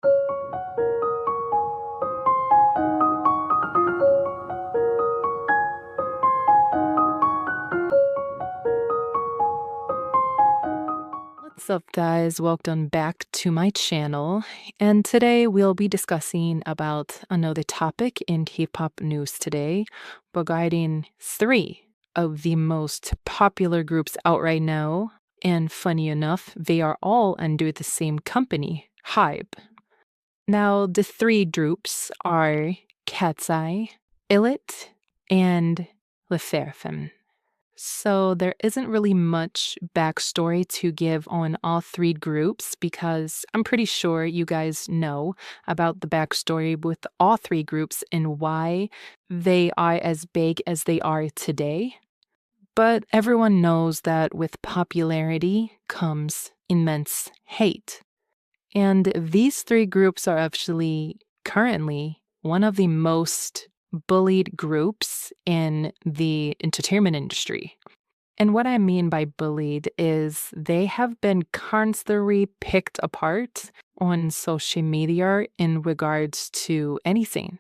What's up, guys? Welcome back to my channel. And today we'll be discussing about another topic in K-pop news today regarding three of the most popular groups out right now. And funny enough, they are all under the same company, Hybe. Now, the three groups are Katseye, Illit, and Sserafim. So there isn't really much backstory to give on all three groups because I'm pretty sure you guys know about the backstory with all three groups and why they are as big as they are today. But everyone knows that with popularity comes immense hate. And these three groups are actually currently one of the most bullied groups in the entertainment industry. And what I mean by bullied is they have been constantly picked apart on social media in regards to anything.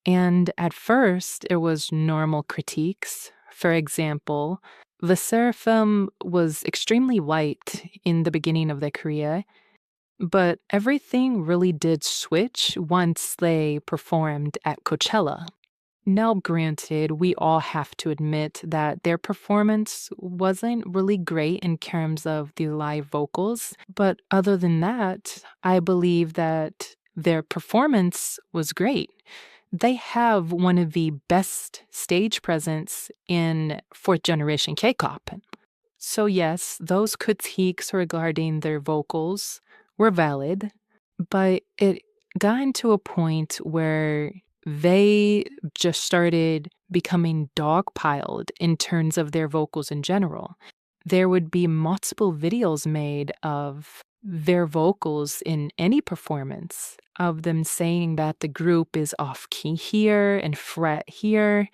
And at first, it was normal critiques. For example, the Sserafim was extremely white in the beginning of their career, but everything really did switch once they performed at Coachella. Now, granted, we all have to admit that their performance wasn't really great in terms of the live vocals, but other than that, I believe that their performance was great. They have one of the best stage presence in fourth generation K-pop. So yes, those critiques regarding their vocals were valid, but it got into a point where they just started becoming dogpiled in terms of their vocals in general. There would be multiple videos made of their vocals in any performance, of them saying that the group is off key here and fret here.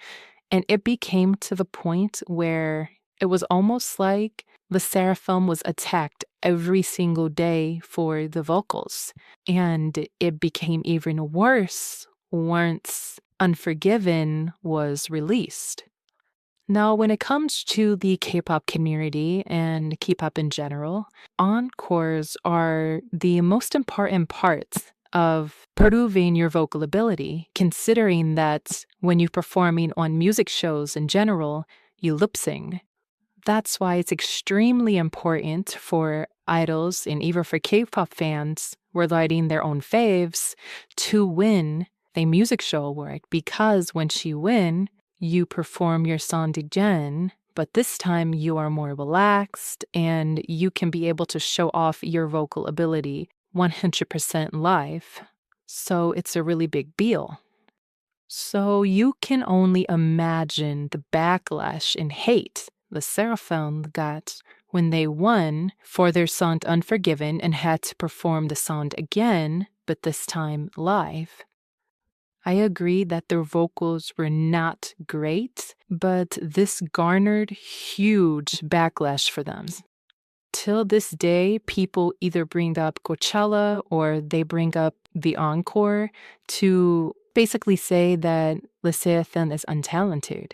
And it became to the point where it was almost like the Sserafim was attacked every single day for the vocals. And it became even worse once Unforgiven was released. Now, when it comes to the K-pop community and K-pop in general, encores are the most important parts of proving your vocal ability, considering that when you're performing on music shows in general, you lip sync. That's why it's extremely important for idols and even for K-pop fans regarding their own faves to win the music show award, because when she win, you perform your song again, but this time you are more relaxed and you can be able to show off your vocal ability 100% live. So it's a really big deal. So you can only imagine the backlash and hate the Sserafim got when they won for their song Unforgiven and had to perform the song again, but this time live. I agree that their vocals were not great, but this garnered huge backlash for them. Till this day, people either bring up Coachella or they bring up the encore to basically say that Sserafim is untalented.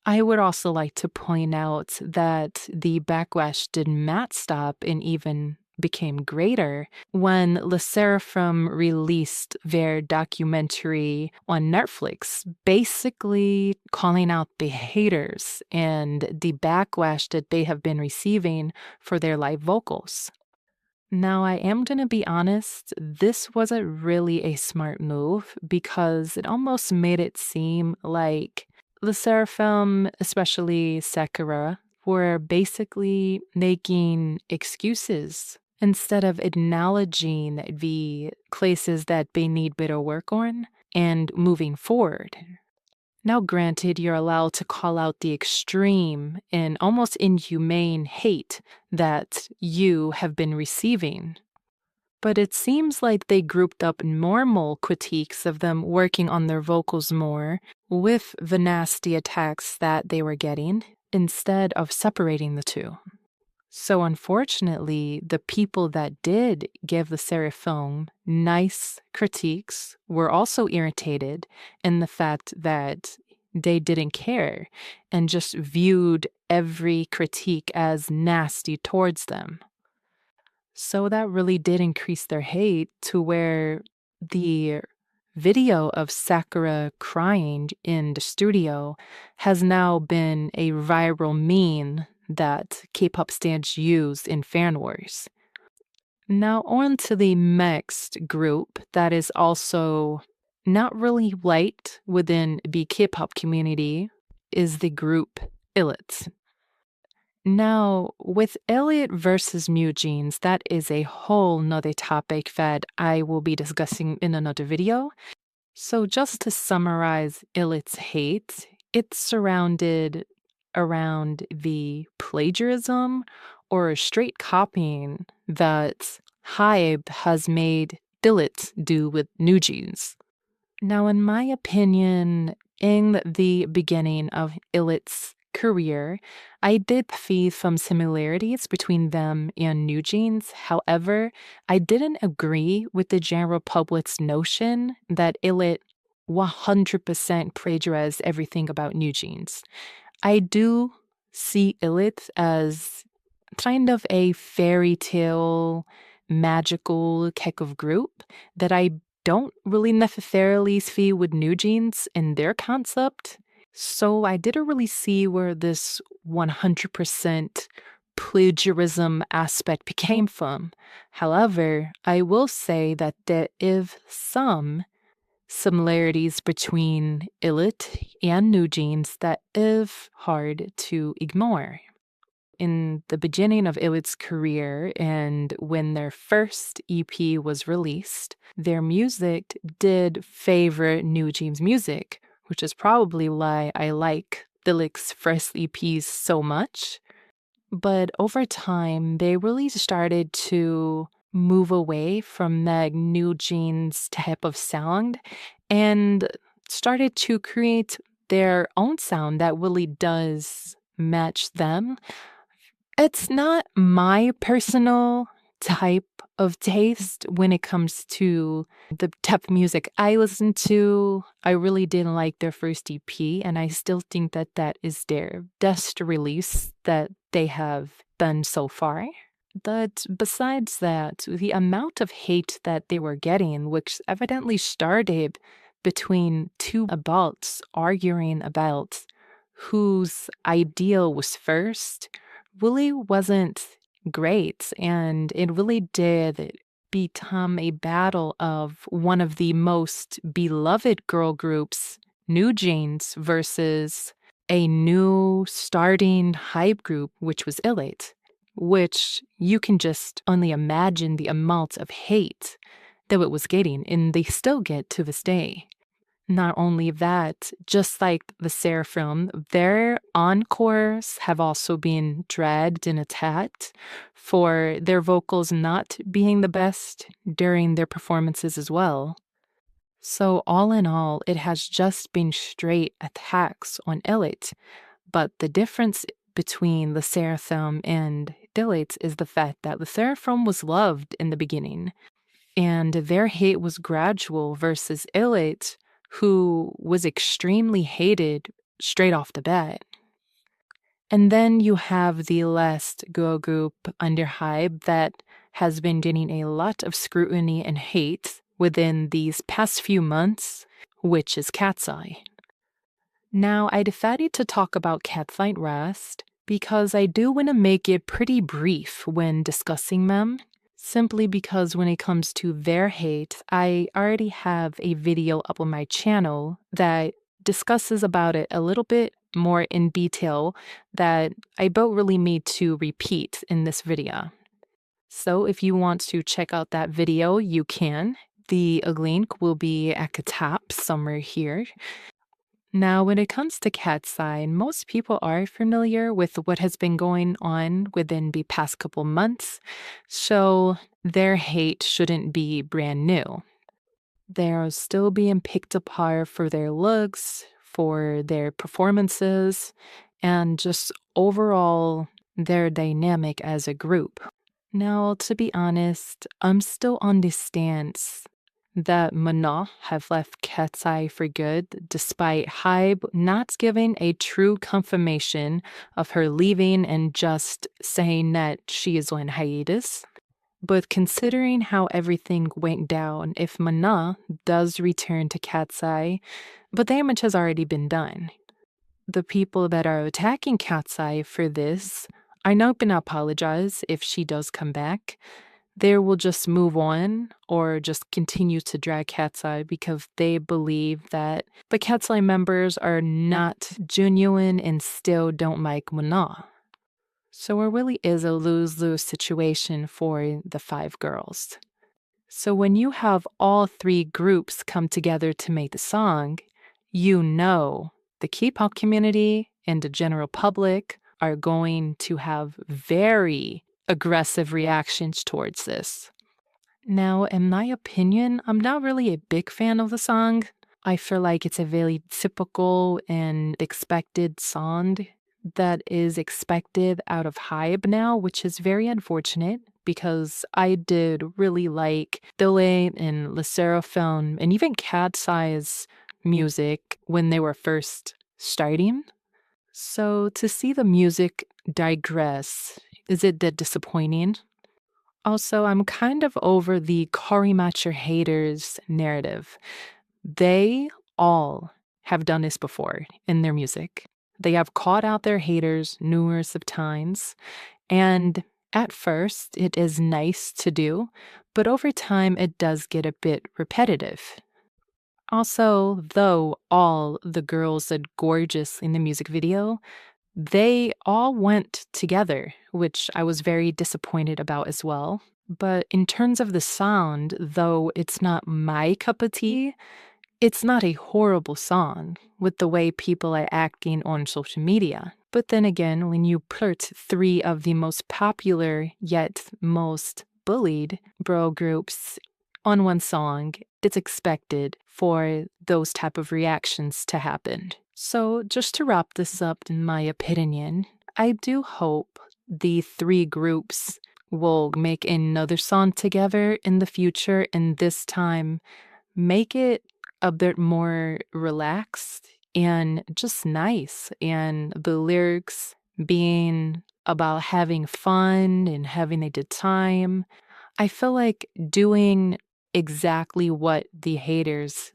I would also like to point out that the backlash did not stop and even became greater when Sserafim released their documentary on Netflix, basically calling out the haters and the backlash that they have been receiving for their live vocals. Now, I am going to be honest, this wasn't really a smart move because it almost made it seem like the Sserafim, especially Sakura, were basically making excuses instead of acknowledging the places that they need better work on and moving forward. Now, granted, you're allowed to call out the extreme and almost inhumane hate that you have been receiving. But it seems like they grouped up normal critiques of them working on their vocals more with the nasty attacks that they were getting instead of separating the two. So unfortunately, the people that did give the Sserafim nice critiques were also irritated in the fact that they didn't care and just viewed every critique as nasty towards them. So that really did increase their hate to where the video of Sakura crying in the studio has now been a viral meme that K-pop stans use in fan wars. Now on to the next group that is also not really liked within the K-pop community is the group Illit. Now, with Illit versus Mujeans, that is a whole nother topic that I will be discussing in another video. So just to summarize Illit's hate, it's surrounded around the plagiarism or straight copying that Hybe has made Illit do with Mujeans. Now, in my opinion, in the beginning of Illit's career, I did see some similarities between them and Nujeans. However, I didn't agree with the general public's notion that Illit 100% plagiarized everything about Nujeans. I do see Illit as kind of a fairy tale, magical type of group that I don't really necessarily see with Nujeans in their concept. So I didn't really see where this 100% plagiarism aspect came from. However, I will say that there is some similarities between Illit and Nujeans that is hard to ignore. In the beginning of Illit's career and when their first EP was released, their music did favor Nujeans' music, which is probably why I like Illic's first EPs so much. But over time, they really started to move away from that Nujeans type of sound and started to create their own sound that really does match them. It's not my personal type of taste when it comes to the type of music I listen to. I really didn't like their first EP, and I still think that that is their best release that they have done so far. But besides that, the amount of hate that they were getting, which evidently started between two adults arguing about whose ideal was first, really wasn't great. And it really did become a battle of one of the most beloved girl groups, New Jeans, versus a new starting hype group, which was Illit, which you can just only imagine the amount of hate that it was getting, and they still get to this day. Not only that, just like the Sserafim, their encores have also been dragged and attacked for their vocals not being the best during their performances as well. So all in all, it has just been straight attacks on Illit. But the difference between the Seraphim and Illit is the fact that the Seraphim was loved in the beginning, and their hate was gradual versus Illit, who was extremely hated straight off the bat. And then you have the last girl group under Hybe that has been getting a lot of scrutiny and hate within these past few months, which is Katseye. Now, I decided to talk about Katseye last because I do want to make it pretty brief when discussing them, simply because when it comes to their hate, I already have a video up on my channel that discusses about it a little bit more in detail that I don't really need to repeat in this video. So if you want to check out that video, you can. The link will be at the top somewhere here. Now, when it comes to Katseye, most people are familiar with what has been going on within the past couple months, so their hate shouldn't be brand new. They're still being picked apart for their looks, for their performances, and just overall their dynamic as a group. Now, to be honest, I'm still on the stance that Mana have left Katseye for good, despite Hybe not giving a true confirmation of her leaving and just saying that she is on hiatus. But considering how everything went down, if Mana does return to Katseye, but damage has already been done. The people that are attacking Katseye for this are not going to apologize if she does come back. They will just move on or just continue to drag Katseye because they believe that the Katseye members are not genuine and still don't like Mana. So it really is a lose-lose situation for the 5 girls. So when you have all 3 groups come together to make the song, you know the K-pop community and the general public are going to have very aggressive reactions towards this. Now, in my opinion, I'm not really a big fan of the song. I feel like it's a very typical and expected song that is expected out of Hybe now, which is very unfortunate because I did really like Illit and Sserafim and even Katseye's music when they were first starting. So to see the music digress, is it that disappointing? Also, I'm kind of over the Karimacher haters narrative. They all have done this before in their music. They have called out their haters numerous of times, and at first it is nice to do, but over time it does get a bit repetitive. Also, though all the girls look gorgeous in the music video, they all went together, which I was very disappointed about as well. But in terms of the sound, though it's not my cup of tea, it's not a horrible song with the way people are acting on social media. But then again, when you put 3 of the most popular yet most bullied bro groups on one song, it's expected for those type of reactions to happen. So just to wrap this up, in my opinion, I do hope the 3 groups will make another song together in the future, and this time make it a bit more relaxed and just nice, and the lyrics being about having fun and having a good time. I feel like doing exactly what the haters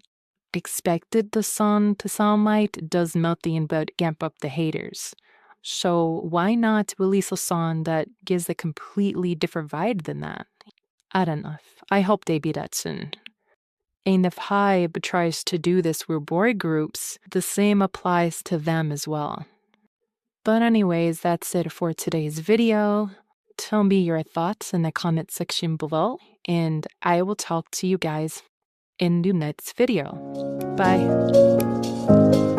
expected the song to sound like does nothing but amp up the haters. So why not release a song that gives a completely different vibe than that? I don't know. I hope they be that soon. And if Hybe tries to do this with boy groups, the same applies to them as well. But anyways, that's it for today's video. Tell me your thoughts in the comment section below, and I will talk to you guys in the next video. Bye.